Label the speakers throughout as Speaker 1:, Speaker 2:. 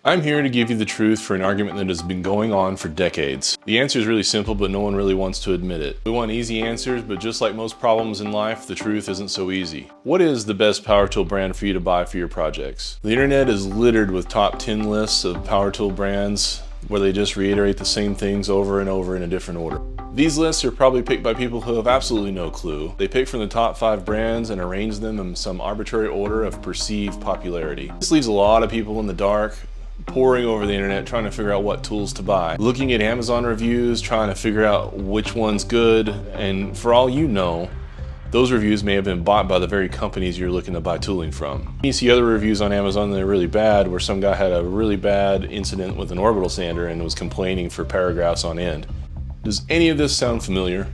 Speaker 1: I'm here to give you the truth for an argument that has been going on for decades. The answer is really simple, but no one really wants to admit it. We want easy answers, but just like most problems in life, the truth isn't so easy. What is the best power tool brand for you to buy for your projects? The internet is littered with top 10 lists of power tool brands where they just reiterate the same things over and over in a different order. These lists are probably picked by people who have absolutely no clue. They pick from the top 5 brands and arrange them in some arbitrary order of perceived popularity. This leaves a lot of people in the dark, poring over the internet trying to figure out what tools to buy, looking at Amazon reviews, trying to figure out which one's good, and for all you know, those reviews may have been bought by the very companies you're looking to buy tooling from. You see other reviews on Amazon that are really bad, where some guy had a really bad incident with an orbital sander and was complaining for paragraphs on end. Does any of this sound familiar?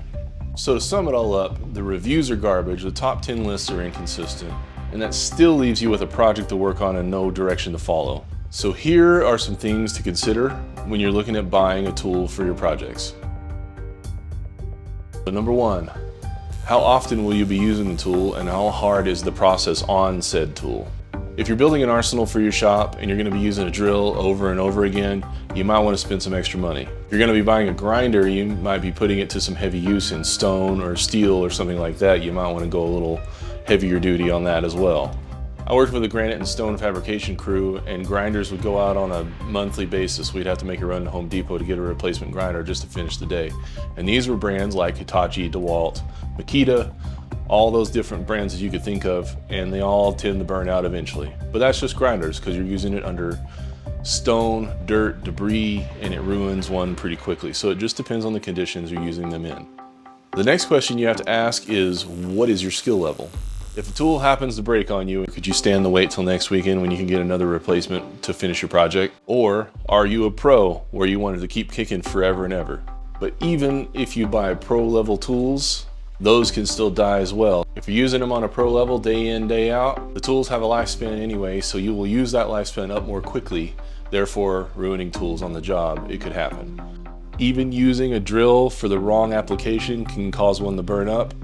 Speaker 1: So to sum it all up, the reviews are garbage, the top 10 lists are inconsistent, and that still leaves you with a project to work on and no direction to follow. So here are some things to consider when you're looking at buying a tool for your projects. So number 1, how often will you be using the tool and how hard is the process on said tool? If you're building an arsenal for your shop and you're going to be using a drill over and over again, you might want to spend some extra money. If you're going to be buying a grinder, you might be putting it to some heavy use in stone or steel or something like that. You might want to go a little heavier duty on that as well. I worked with a granite and stone fabrication crew, and grinders would go out on a monthly basis. We'd have to make a run to Home Depot to get a replacement grinder just to finish the day. And these were brands like Hitachi, DeWalt, Makita, all those different brands that you could think of, and they all tend to burn out eventually. But that's just grinders because you're using it under stone, dirt, debris, and it ruins one pretty quickly. So it just depends on the conditions you're using them in. The next question you have to ask is, what is your skill level? If a tool happens to break on you, could you stand the wait till next weekend when you can get another replacement to finish your project? Or are you a pro where you wanted to keep kicking forever and ever? But even if you buy pro level tools, those can still die as well. If you're using them on a pro level day in, day out, the tools have a lifespan anyway, so you will use that lifespan up more quickly, therefore ruining tools on the job. It could happen. Even using a drill for the wrong application can cause one to burn up.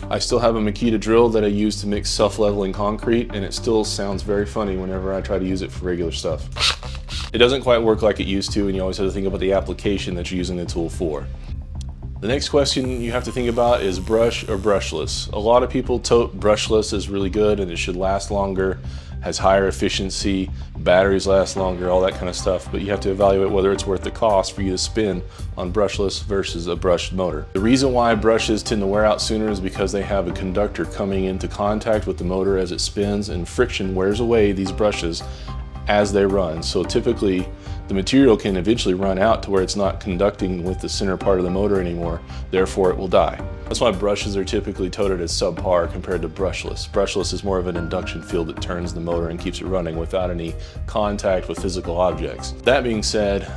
Speaker 1: I still have a Makita drill that I use to mix self-leveling concrete, and it still sounds very funny whenever I try to use it for regular stuff. It doesn't quite work like it used to, and you always have to think about the application that you're using the tool for. The next question you have to think about is brush or brushless. A lot of people tote brushless as really good and it should last longer, has higher efficiency, batteries last longer, all that kind of stuff, but you have to evaluate whether it's worth the cost for you to spend on brushless versus a brushed motor. The reason why brushes tend to wear out sooner is because they have a conductor coming into contact with the motor as it spins, and friction wears away these brushes as they run. So typically the material can eventually run out to where it's not conducting with the center part of the motor anymore, therefore it will die. That's why brushes are typically toted as subpar compared to brushless. Brushless is more of an induction field that turns the motor and keeps it running without any contact with physical objects. That being said,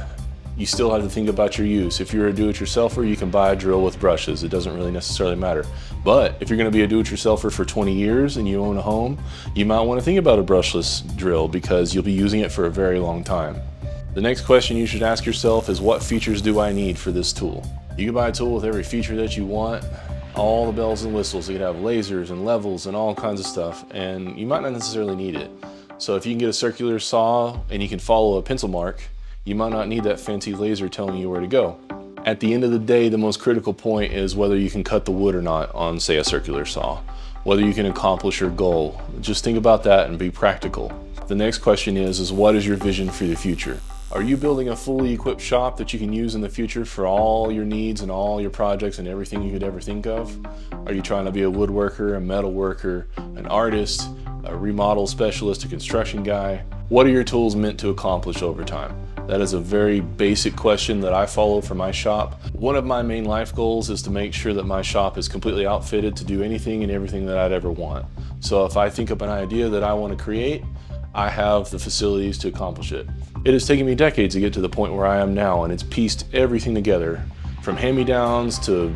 Speaker 1: you still have to think about your use. If you're a do-it-yourselfer, you can buy a drill with brushes. It doesn't really necessarily matter. But if you're gonna be a do-it-yourselfer for 20 years and you own a home, you might wanna think about a brushless drill because you'll be using it for a very long time. The next question you should ask yourself is, what features do I need for this tool? You can buy a tool with every feature that you want, all the bells and whistles. You can have lasers and levels and all kinds of stuff, and you might not necessarily need it. So if you can get a circular saw and you can follow a pencil mark, you might not need that fancy laser telling you where to go. At the end of the day, the most critical point is whether you can cut the wood or not on, say, a circular saw, whether you can accomplish your goal. Just think about that and be practical. The next question is what is your vision for the future? Are you building a fully equipped shop that you can use in the future for all your needs and all your projects and everything you could ever think of? Are you trying to be a woodworker, a metal worker, an artist, a remodel specialist, a construction guy? What are your tools meant to accomplish over time? That is a very basic question that I follow for my shop. One of my main life goals is to make sure that my shop is completely outfitted to do anything and everything that I'd ever want. So if I think of an idea that I want to create, I have the facilities to accomplish it. It has taken me decades to get to the point where I am now, and it's pieced everything together, from hand-me-downs to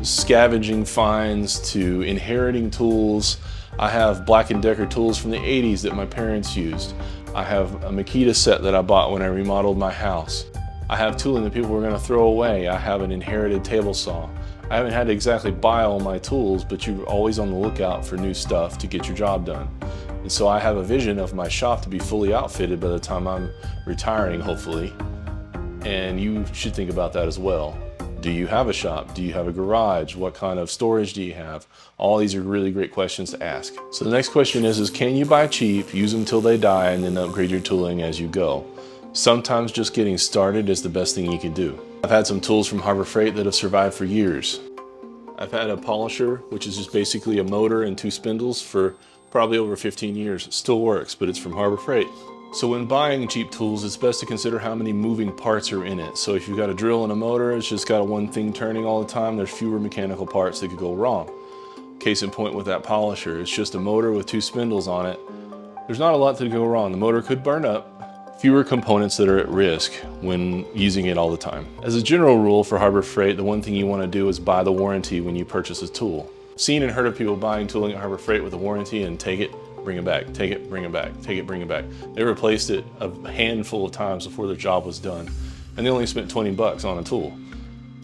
Speaker 1: scavenging finds to inheriting tools. I have Black & Decker tools from the 80s that my parents used. I have a Makita set that I bought when I remodeled my house. I have tooling that people were going to throw away. I have an inherited table saw. I haven't had to exactly buy all my tools, but you're always on the lookout for new stuff to get your job done. And so I have a vision of my shop to be fully outfitted by the time I'm retiring, hopefully. And you should think about that as well. Do you have a shop? Do you have a garage? What kind of storage do you have? All these are really great questions to ask. So the next question is can you buy cheap, use them till they die, and then upgrade your tooling as you go? Sometimes just getting started is the best thing you can do. I've had some tools from Harbor Freight that have survived for years. I've had a polisher, which is just basically a motor and 2 spindles for probably over 15 years. It still works, but it's from Harbor Freight. So when buying cheap tools, it's best to consider how many moving parts are in it. So if you've got a drill and a motor, it's just got one thing turning all the time, there's fewer mechanical parts that could go wrong. Case in point with that polisher, it's just a motor with 2 spindles on it. There's not a lot that could go wrong. The motor could burn up. Fewer components that are at risk when using it all the time. As a general rule for Harbor Freight, the one thing you want to do is buy the warranty when you purchase a tool. Seen and heard of people buying tooling at Harbor Freight with a warranty and take it, bring it back, take it, bring it back, take it, bring it back. They replaced it a handful of times before their job was done, and they only spent 20 bucks on a tool.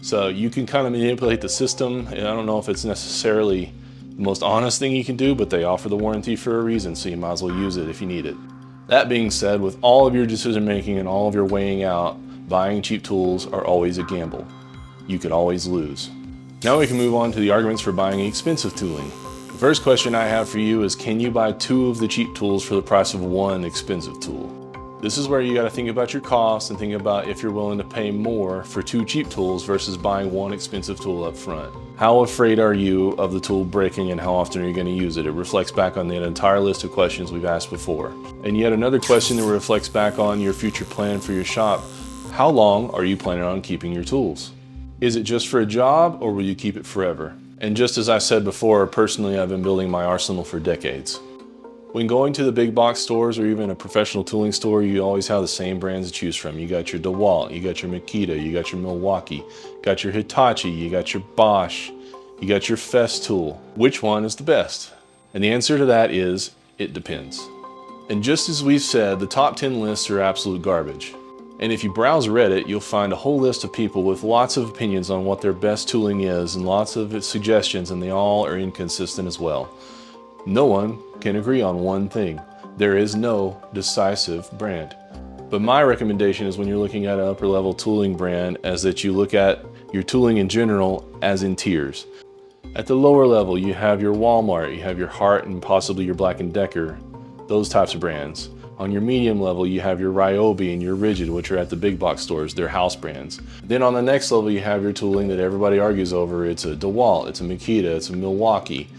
Speaker 1: So you can kind of manipulate the system, and I don't know if it's necessarily the most honest thing you can do, but they offer the warranty for a reason, so you might as well use it if you need it. That being said, with all of your decision making and all of your weighing out, buying cheap tools are always a gamble. You could always lose. Now we can move on to the arguments for buying expensive tooling. The first question I have for you is, can you buy 2 of the cheap tools for the price of 1 expensive tool? This is where you got to think about your costs and think about if you're willing to pay more for 2 cheap tools versus buying 1 expensive tool up front. How afraid are you of the tool breaking and how often are you going to use it? It reflects back on the entire list of questions we've asked before. And yet another question that reflects back on your future plan for your shop. How long are you planning on keeping your tools? Is it just for a job, or will you keep it forever? And just as I said before, personally, I've been building my arsenal for decades. When going to the big box stores or even a professional tooling store, you always have the same brands to choose from. You got your DeWalt, you got your Makita, you got your Milwaukee, got your Hitachi, you got your Bosch, you got your Festool. Which one is the best? And the answer to that is, it depends. And just as we've said, the top 10 lists are absolute garbage. And if you browse Reddit, you'll find a whole list of people with lots of opinions on what their best tooling is and lots of suggestions, and they all are inconsistent as well. No one can agree on one thing. There is no decisive brand. But my recommendation is when you're looking at an upper level tooling brand is that you look at your tooling in general as in tiers. At the lower level, you have your Walmart, you have your Hart, and possibly your Black & Decker, those types of brands. On your medium level, you have your Ryobi and your Rigid, which are at the big box stores, they're house brands. Then on the next level, you have your tooling that everybody argues over. It's a DeWalt, it's a Makita, it's a Milwaukee.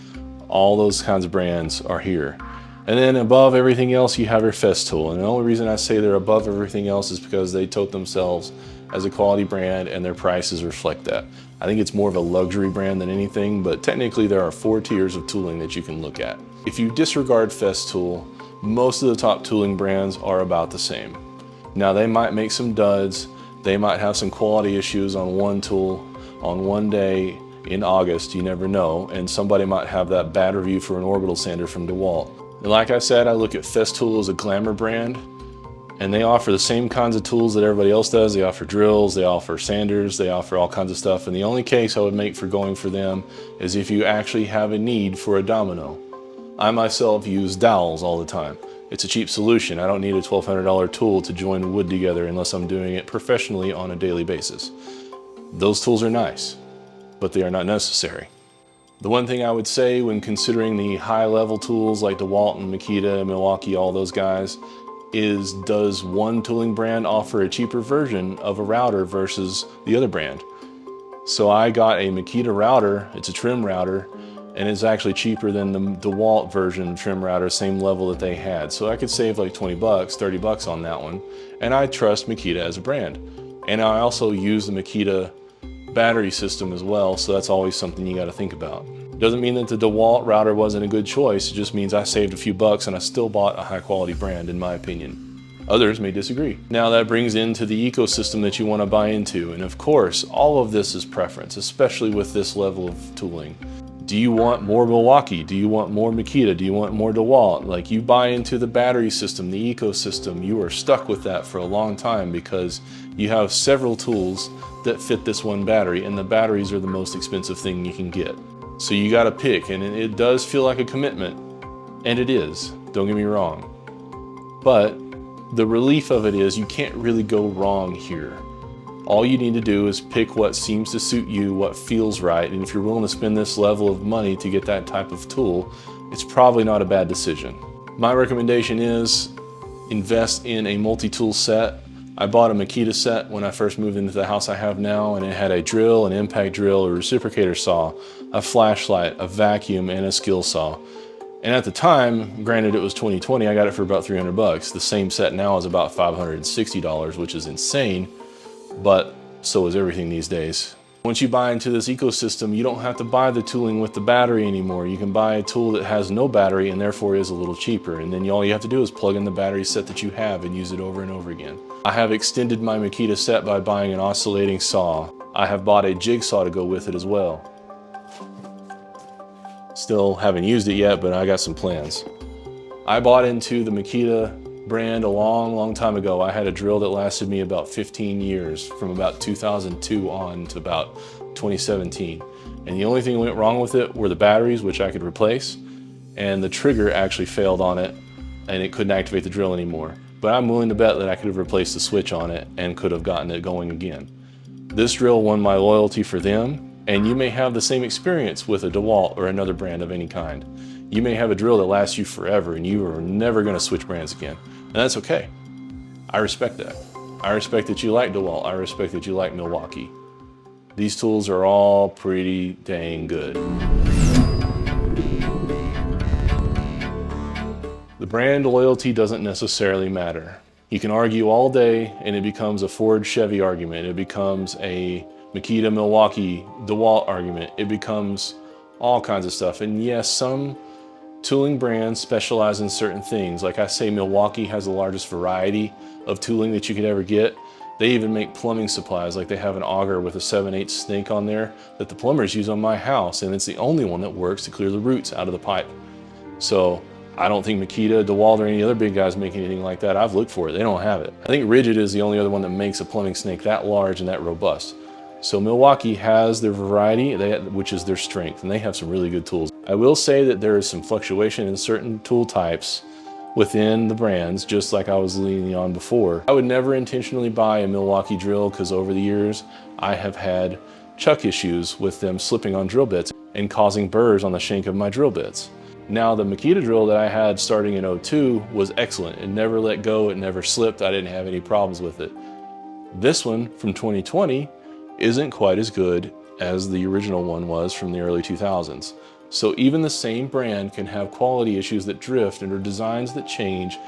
Speaker 1: All those kinds of brands are here. And then above everything else, you have your Festool. And the only reason I say they're above everything else is because they tote themselves as a quality brand and their prices reflect that. I think it's more of a luxury brand than anything, but technically there are 4 tiers of tooling that you can look at. If you disregard Festool, most of the top tooling brands are about the same. Now they might make some duds, they might have some quality issues on one tool on one day in August, you never know, and somebody might have that bad review for an orbital sander from DeWalt. And like I said, I look at Festool as a glamour brand, and they offer the same kinds of tools that everybody else does. They offer drills, they offer sanders, they offer all kinds of stuff, and the only case I would make for going for them is if you actually have a need for a domino. I myself use dowels all the time. It's a cheap solution. I don't need a $1,200 tool to join wood together unless I'm doing it professionally on a daily basis. Those tools are nice, but they are not necessary. The one thing I would say when considering the high level tools like DeWalt and Makita, Milwaukee, all those guys, is does one tooling brand offer a cheaper version of a router versus the other brand? So I got a Makita router, it's a trim router, and it's actually cheaper than the DeWalt version trim router, same level that they had. So I could save like 20 bucks, 30 bucks on that one. And I trust Makita as a brand. And I also use the Makita battery system as well, so that's always something you gotta think about. Doesn't mean that the DeWalt router wasn't a good choice, it just means I saved a few bucks and I still bought a high quality brand in my opinion. Others may disagree. Now that brings into the ecosystem that you wanna buy into, and of course, all of this is preference, especially with this level of tooling. Do you want more Milwaukee? Do you want more Makita? Do you want more DeWalt? Like, you buy into the battery system, the ecosystem, you are stuck with that for a long time because you have several tools that fit this one battery, and the batteries are the most expensive thing you can get. So you gotta pick, and it does feel like a commitment, and it is. don't get me wrong. But the relief of it is you can't really go wrong here. All you need to do is pick what seems to suit you, what feels right, and if you're willing to spend this level of money to get that type of tool, it's probably not a bad decision. My recommendation is invest in a multi-tool set. I bought a Makita set when I first moved into the house I have now, and it had a drill, an impact drill, a reciprocator saw, a flashlight, a vacuum, and a skill saw. And at the time, granted it was 2020, I got it for about 300 bucks. The same set now is about $560, which is insane, but so is everything these days. Once you buy into this ecosystem, you don't have to buy the tooling with the battery anymore. You can buy a tool that has no battery and therefore is a little cheaper. And then all you have to do is plug in the battery set that you have and use it over and over again. I have extended my Makita set by buying an oscillating saw. I have bought a jigsaw to go with it as well. Still haven't used it yet, but I got some plans. I bought into the Makita brand a long time ago. I had a drill that lasted me about 15 years, from about 2002 on to about 2017. And the only thing that went wrong with it were the batteries, which I could replace, and the trigger actually failed on it and it couldn't activate the drill anymore. But I'm willing to bet that I could have replaced the switch on it and could have gotten it going again. This drill won my loyalty for them, and you may have the same experience with a DeWalt or another brand of any kind. You may have a drill that lasts you forever and you are never going to switch brands again. And that's okay. I respect that. I respect that you like DeWalt. I respect that you like Milwaukee. These tools are all pretty dang good. The brand loyalty doesn't necessarily matter. You can argue all day and it becomes a Ford Chevy argument. It becomes a Makita Milwaukee DeWalt argument. It becomes all kinds of stuff. And yes, some tooling brands specialize in certain things. Like I say, Milwaukee has the largest variety of tooling that you could ever get. They even make plumbing supplies. Like they have an auger with a 7/8 snake on there that the plumbers use on my house, and it's the only one that works to clear the roots out of the pipe. So I don't think Makita, DeWalt, or any other big guys make anything like that. I've looked for it, they don't have it. I think Rigid is the only other one that makes a plumbing snake that large and that robust. So Milwaukee has their variety, which is their strength, and they have some really good tools. I will say that there is some fluctuation in certain tool types within the brands, just like I was leaning on before. I would never intentionally buy a Milwaukee drill because over the years, I have had chuck issues with them slipping on drill bits and causing burrs on the shank of my drill bits. Now the Makita drill that I had starting in '02 was excellent. It never let go, it never slipped, I didn't have any problems with it. This one from 2020 isn't quite as good as the original one was from the early 2000s. So even the same brand can have quality issues that drift and or designs that change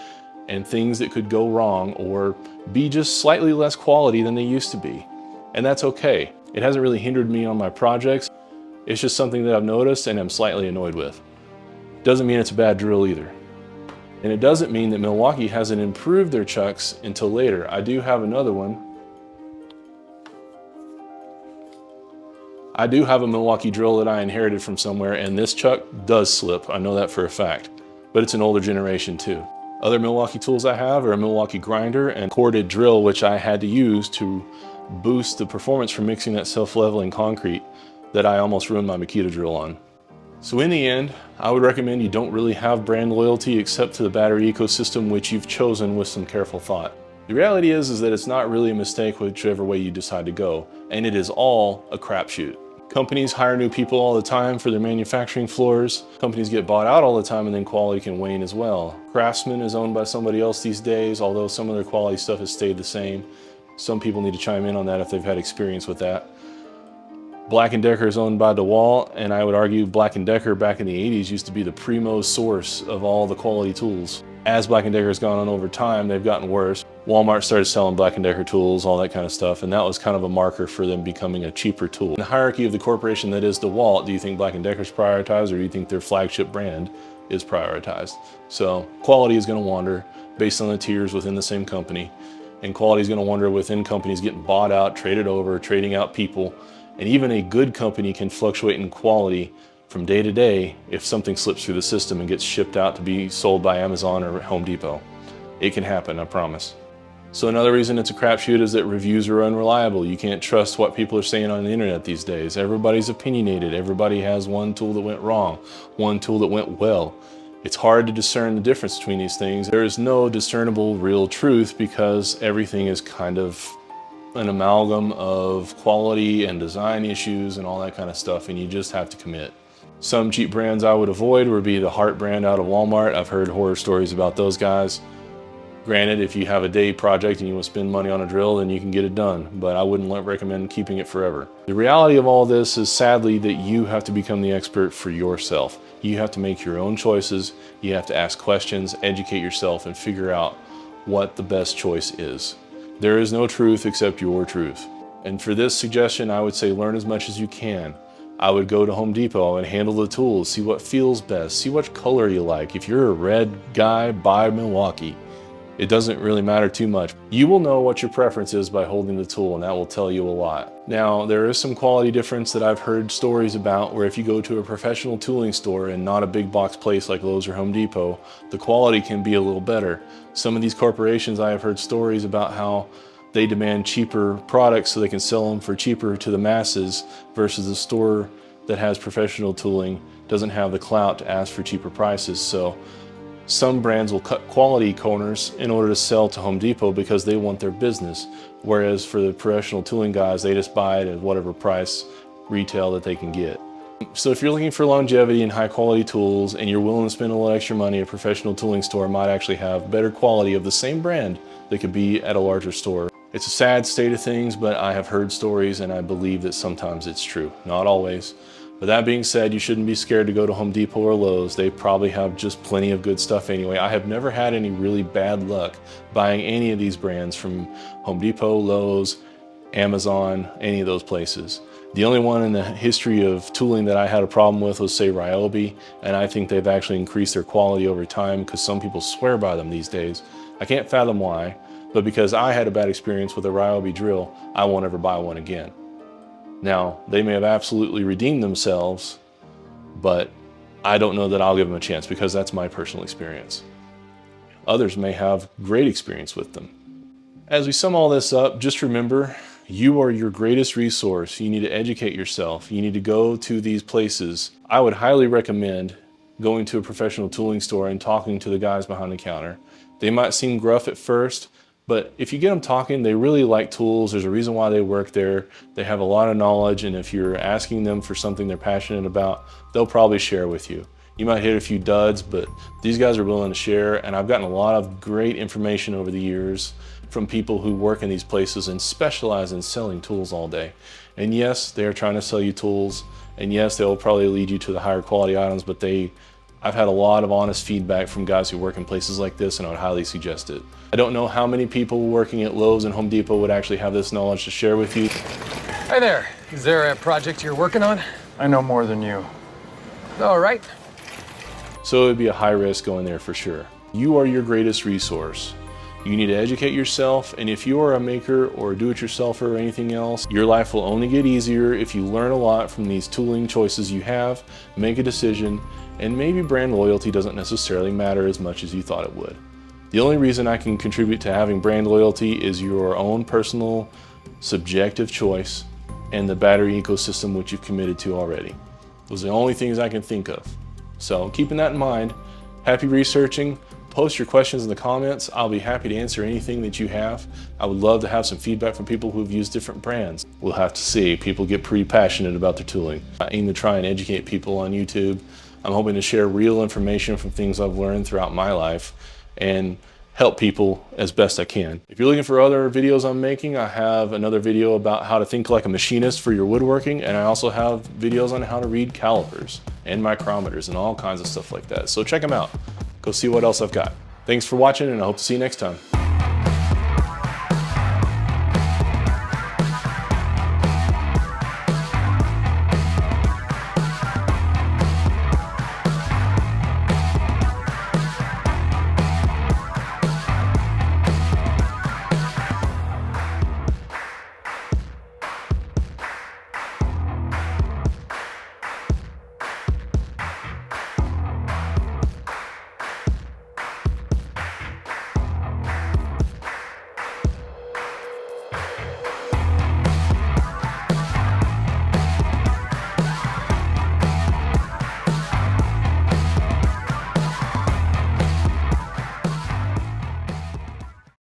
Speaker 1: and things that could go wrong or be just slightly less quality than they used to be. And that's okay. It hasn't really hindered me on my projects. It's just something that I've noticed and I'm slightly annoyed with. Doesn't mean it's a bad drill either. And it doesn't mean that Milwaukee hasn't improved their chucks until later. I do have another one. I do have a Milwaukee drill that I inherited from somewhere, and this chuck does slip. I know that for a fact, but it's an older generation too. Other Milwaukee tools I have are a Milwaukee grinder and corded drill, which I had to use to boost the performance from mixing that self-leveling concrete that I almost ruined my Makita drill on. So in the end, I would recommend you don't really have brand loyalty except to the battery ecosystem, which you've chosen with some careful thought. The reality is that it's not really a mistake whichever way you decide to go, and it is all a crapshoot. Companies hire new people all the time for their manufacturing floors. Companies get bought out all the time and then quality can wane as well. Craftsman is owned by somebody else these days, although some of their quality stuff has stayed the same. Some people need to chime in on that if they've had experience with that. Black & Decker is owned by DeWalt, and I would argue Black & Decker back in the 80s used to be the primo source of all the quality tools. As Black & Decker has gone on over time, they've gotten worse. Walmart started selling Black & Decker tools, all that kind of stuff, and that was kind of a marker for them becoming a cheaper tool. In the hierarchy of the corporation that is DeWalt, do you think Black & Decker's prioritized, or do you think their flagship brand is prioritized? So quality is going to wander based on the tiers within the same company, and quality is going to wander within companies getting bought out, traded over, trading out people, and even a good company can fluctuate in quality from day to day if something slips through the system and gets shipped out to be sold by Amazon or Home Depot. It can happen, I promise. So another reason it's a crapshoot is that reviews are unreliable. You can't trust what people are saying on the internet these days. Everybody's opinionated. Everybody has one tool that went wrong, one tool that went well. It's hard to discern the difference between these things. There is no discernible real truth because everything is kind of an amalgam of quality and design issues and all that kind of stuff, and you just have to commit. Some cheap brands I would avoid would be the Heart brand out of Walmart. I've heard horror stories about those guys. Granted, if you have a day project and you want to spend money on a drill, then you can get it done, but I wouldn't recommend keeping it forever. The reality of all this is sadly that you have to become the expert for yourself. You have to make your own choices. You have to ask questions, educate yourself, and figure out what the best choice is. There is no truth except your truth. And for this suggestion, I would say learn as much as you can. I would go to Home Depot and handle the tools, see what feels best, see what color you like. If you're a red guy, buy Milwaukee. It doesn't really matter too much. You will know what your preference is by holding the tool, and that will tell you a lot. Now, there is some quality difference that I've heard stories about where if you go to a professional tooling store and not a big box place like Lowe's or Home Depot, the quality can be a little better. Some of these corporations, I have heard stories about how they demand cheaper products so they can sell them for cheaper to the masses versus the store that has professional tooling doesn't have the clout to ask for cheaper prices. So some brands will cut quality corners in order to sell to Home Depot because they want their business. Whereas for the professional tooling guys, they just buy it at whatever price retail that they can get. So if you're looking for longevity and high quality tools and you're willing to spend a little extra money, a professional tooling store might actually have better quality of the same brand that could be at a larger store. It's a sad state of things, but I have heard stories and I believe that sometimes it's true. Not always. But that being said, you shouldn't be scared to go to Home Depot or Lowe's. They probably have just plenty of good stuff anyway. I have never had any really bad luck buying any of these brands from Home Depot, Lowe's, Amazon, any of those places. The only one in the history of tooling that I had a problem with was, say, Ryobi, and I think they've actually increased their quality over time because some people swear by them these days. I can't fathom why, but because I had a bad experience with a Ryobi drill, I won't ever buy one again. Now, they may have absolutely redeemed themselves, but I don't know that I'll give them a chance because that's my personal experience. Others may have great experience with them. As we sum all this up, just remember, you are your greatest resource. You need to educate yourself. You need to go to these places. I would highly recommend going to a professional tooling store and talking to the guys behind the counter. They might seem gruff at first, but if you get them talking, they really like tools. There's a reason why they work there. They have a lot of knowledge, and if you're asking them for something they're passionate about, they'll probably share with you. You might hit a few duds, but these guys are willing to share, and I've gotten a lot of great information over the years from people who work in these places and specialize in selling tools all day. And yes, they're trying to sell you tools, and yes, they'll probably lead you to the higher quality items, but I've had a lot of honest feedback from guys who work in places like this, and I would highly suggest it. I don't know how many people working at Lowe's and Home Depot would actually have this knowledge to share with you.
Speaker 2: Hi there. Is there a project you're working on?
Speaker 3: I know more than you.
Speaker 2: All right.
Speaker 1: So it would be a high risk going there for sure. You are your greatest resource. You need to educate yourself, and if you are a maker or a do-it-yourselfer or anything else, your life will only get easier if you learn a lot from these tooling choices you have, make a decision, and maybe brand loyalty doesn't necessarily matter as much as you thought it would. The only reason I can contribute to having brand loyalty is your own personal, subjective choice and the battery ecosystem which you've committed to already. Those are the only things I can think of. So keeping that in mind, happy researching. Post your questions in the comments. I'll be happy to answer anything that you have. I would love to have some feedback from people who've used different brands. We'll have to see. People get pretty passionate about their tooling. I aim to try and educate people on YouTube. I'm hoping to share real information from things I've learned throughout my life and help people as best I can. If you're looking for other videos I'm making, I have another video about how to think like a machinist for your woodworking, and I also have videos on how to read calipers and micrometers and all kinds of stuff like that. So check them out. Go see what else I've got. Thanks for watching, and I hope to see you next time.